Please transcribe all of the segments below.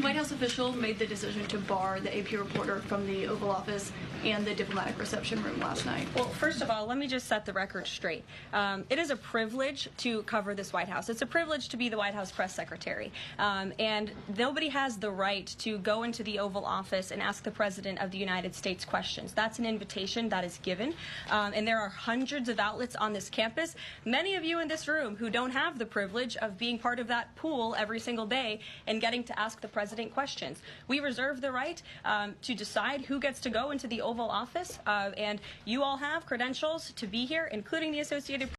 White House officials made the decision to bar the AP reporter from the Oval Office and the diplomatic reception room last night. Well, first of all, let me just set the record straight. It is a privilege to cover this White House. It's a privilege to be the White House press secretary. And nobody has the right to go into the Oval Office and ask the President of the United States questions. That's an invitation that is given. And there are hundreds of outlets on this campus, many of you in this room who don't have the privilege of being part of that pool every single day and getting to ask the President questions. We reserve the right to decide who gets to go into the Oval Office, and you all have credentials to be here, including the Associated Press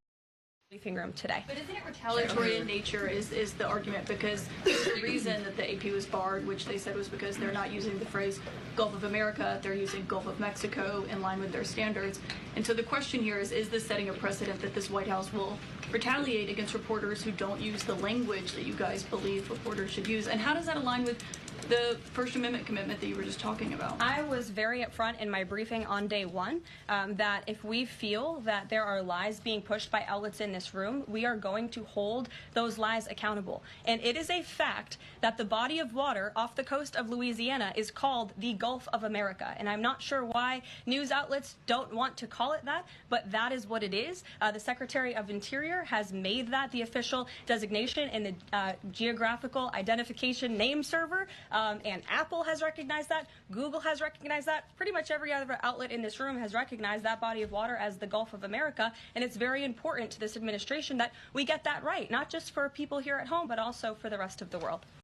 briefing room today. But isn't it retaliatory in nature is the argument, because the reason that the AP was barred, which they said was because they're not using the phrase Gulf of America, they're using Gulf of Mexico in line with their standards. And so the question here is this setting a precedent that this White House will retaliate against reporters who don't use the language that you guys believe reporters should use? And how does that align with the First Amendment commitment that you were just talking about? I was very upfront in my briefing on day one that if we feel that there are lies being pushed by outlets in this room, we are going to hold those lies accountable. And it is a fact that the body of water off the coast of Louisiana is called the Gulf of America. And I'm not sure why news outlets don't want to call it that, but that is what it is. The Secretary of Interior has made that the official designation in the geographical identification name server. And Apple has recognized that. Google has recognized that. Pretty much every other outlet in this room has recognized that body of water as the Gulf of America. And it's very important to this administration that we get that right, not just for people here at home, but also for the rest of the world.